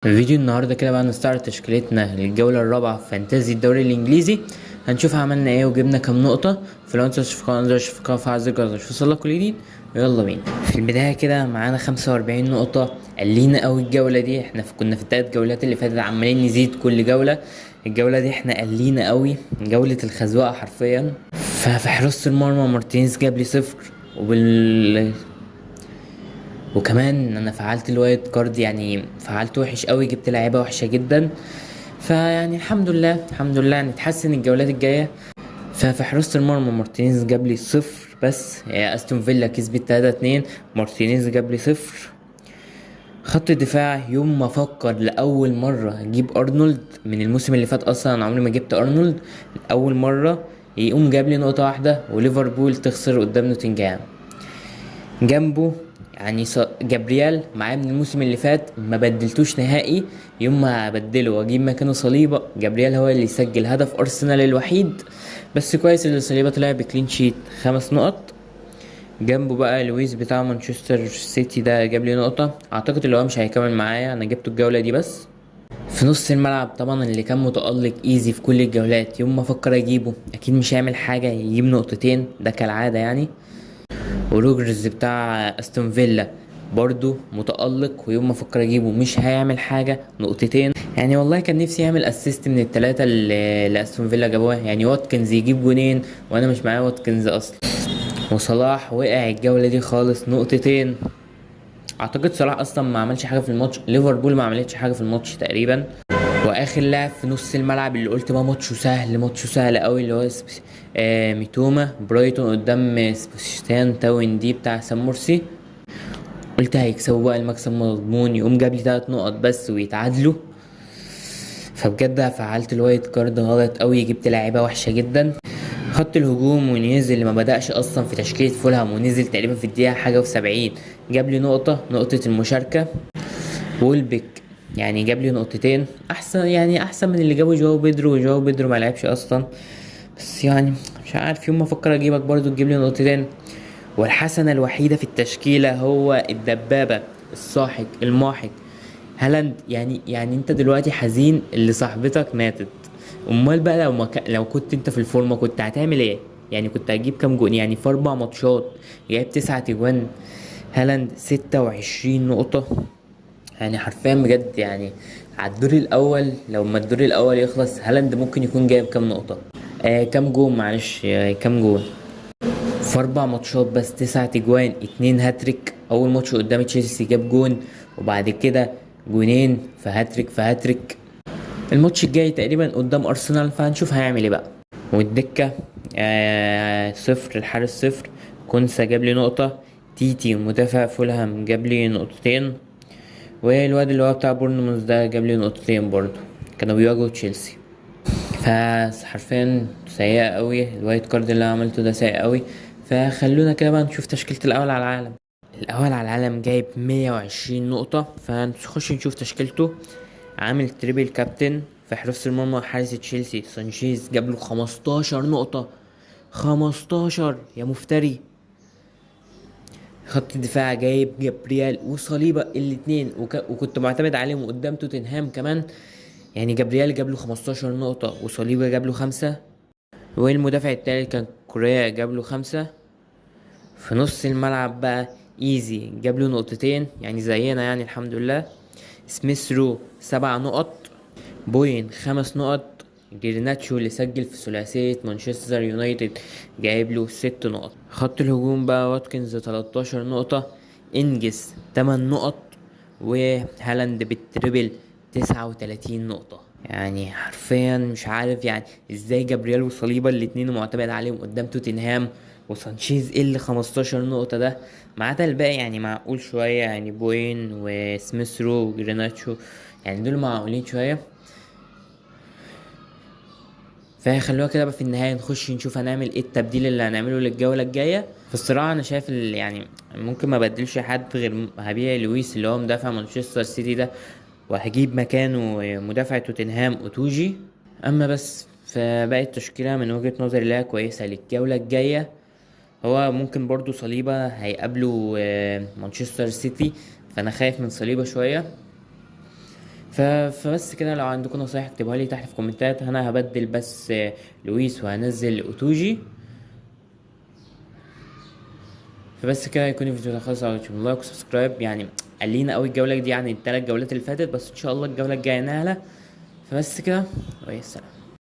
الفيديو النهارده كده بقى نستعرض تشكيلتنا للجولة الرابعة في فانتازي الدوري الإنجليزي. هنشوف عملنا ايه وجبنا كام نقطة. فلو انت مش في القناة متنساش في القناة فعل زر الجرس عشان يوصلك كل جديد. ويلا بينا. في البداية كده معانا 45 نقطة. قلينا قوي الجولة دي، احنا كنا في التلات جولات اللي فاتت عمالين نزيد كل جولة. الجولة دي احنا قلينا قوي، جولة الخزوقة حرفيا. ففي حراسة المرمى مارتينيز جاب لي صفر، وكمان انا فعلت الوايت كارد، يعني فعلت وحش قوي، جبت لعيبه وحشه جدا. فيعني الحمد لله الحمد لله نتحسن الجولات الجايه. ففي حراسة المرمى مارتينيز جاب لي صفر بس، استون فيلا كسبت 3-2، مارتينيز جاب لي صفر. خط الدفاع يوم ما افكر لاول مره اجيب ارنولد من الموسم اللي فات، اصلا انا عمري ما جبت ارنولد، اول مره يقوم جاب لي نقطه واحده وليفربول تخسر قدام نوتنجهام. جنبه يعني جابريال معايا من الموسم اللي فات، ما بدلتوش نهائي. يوم ما بدله واجيب مكانه صليبه، جابريال هو اللي يسجل هدف ارسنال الوحيد. بس كويس اللي صليبه طلع بكلين شيت 5 نقط. جنبه بقى لويس بتاع مانشستر سيتي ده جاب لي نقطه، اعتقد اللي هو مش هيكمل معايا، انا جبته الجوله دي بس. في نص الملعب طبعا اللي كان متألق ايزي في كل الجولات، يوم ما افكر اجيبه اكيد مش هيعمل حاجه، يجيب نقطتين ده كالعاده يعني. وروجرز بتاع استون فيلا برضو متألق، ويوم ما افكر اجيبه مش هيعمل حاجة، نقطتين يعني. والله كان نفسي يعمل اسيست من التلاتة اللي استون فيلا جابوها، يعني واتكنز يجيب جونين وانا مش معايا واتكنز اصلا. وصلاح وقع الجولة دي خالص، نقطتين. اعتقد صلاح اصلا ما عملش حاجة في الماتش، ليفربول ما عملتش حاجة في الماتش تقريبا. واخر لاعب في نص الملعب اللي قلت بقى ماتشه سهل، ماتشه سهل قوي، اللي هو ميتوما برايتون قدام سباستيان تاون دي بتاع سام مرسي. قلت هيكسبوا بقى، المكسب مضمون، يقوم جاب لي 3 نقط بس ويتعادلوا. فبجد فعلت الوايت كارد غلط قوي، جبت لعيبه وحشه جدا. خط الهجوم ونيز اللي ما بدأش اصلا في تشكيله فولهام ونزل تقريبا في الدقيقه حاجه و70، جاب لي نقطه المشاركه. وولبك يعني جاب لي نقطتين، احسن يعني احسن من اللي جابه جواو بيدرو، وجواو بيدرو ما لعبش اصلا. بس يعني مش عارف، يوم ما افكر اجيبك برضو تجيب لي نقطتين. والحسنه الوحيده في التشكيله هو الدبابه الساحق الماحق هالاند. يعني انت دلوقتي حزين اللي صاحبتك ماتت، امال بقى لو لو كنت انت في الفورمه كنت هتعمل ايه؟ يعني كنت هتجيب كام جون؟ يعني في 4 ماتشات جايب 9 تجوان. هالاند 26 نقطة، يعني حرفيا بجد يعني. على الدور الاول، لو ما الدور الاول يخلص هالاند ممكن يكون جايب كام نقطة، كام جون معلش، كام جون في 4 ماتشات بس، 9 تجوان 2 هاتريك. اول ماتش قدام تشيلسي جاب جون، وبعد كده جونين في هاتريك في هاتريك. الماتش الجاي تقريبا قدام ارسنال، فهنشوف هيعمل ايه بقى. والدكة صفر، الحارس صفر. كونسا جاب لي نقطة، تيتي مدافع فولهام جاب لي نقطتين، والواد اللي هو بتاع بورنموث ده جاب لي نقطتين برضو، كانوا بيواجهوا تشيلسي. فحرفيا سيئة قوي، الوايت كارد اللي أنا عملته ده سيء قوي. فخلونا كده بقى نشوف تشكيلة الأول على العالم. الأول على العالم جايب 120 نقطة، فنخش نشوف تشكيلته. عامل تريبل كابتن. في حراسة المرمى حارس تشيلسي سانشيز جاب له 15 نقطة، 15 يا مفتري. خط الدفاع جايب جابريال وصليبة الاتنين، وكنت معتمد عليهم قدام توتنهام كمان. يعني جابريال جاب له 15 نقطة وصليبة جاب له 5، والمدافع التالت كان كوريا جاب له 5. في نص الملعب بقى ايزي جاب له نقطتين، يعني زينا يعني الحمد لله. سميث رو 7 نقط، بوين 5 نقط. جريناتشو اللي سجل في ثلاثية مانشستر يونايتد جايب له 6 نقط. خط الهجوم بقى واتكنز 13 نقطة، انجز 8 نقط، وهالاند بالتريبل 39 نقطة. يعني حرفيا مش عارف يعني ازاي جابرييل وصليبا الاتنين معتمد عليهم قدام توتنهام، وسانشيز اللي 15 نقطة ده. ما عدا الباقي يعني معقول شوية، يعني بوين وسميث رو وجريناتشو، يعني دول معقولين شوية. فخلوها كده بقى، في النهاية نخش نشوف هنعمل ايه التبديل اللي هنعمله للجولة الجاية. في الصراحة انا شايف يعني ممكن ما بدلش حد، غير هبيع لويس اللي هو مدافع مانشستر سيتي ده، وهجيب مكانه مدافع توتنهام اوتوجي. اما بس فباقي التشكيلة من وجهة نظري لها كويسة للجولة الجاية. هو ممكن برضو صليبة هيقابلوا مانشستر سيتي، فانا خايف من صليبة شوية. فبس كده، لو عندكم نصايح اكتبوها لي تحت في الكومنتات. انا هبدل بس لويس وهنزل اوتوجي. فبس كده يكون الفيديو ده خلص. لايك وسبسكرايب، يعني قلينا قوي الجولة دي يعني ال3 جولات اللي فاتت، بس ان شاء الله الجولة الجاية نعلى. فبس كده، والسلام.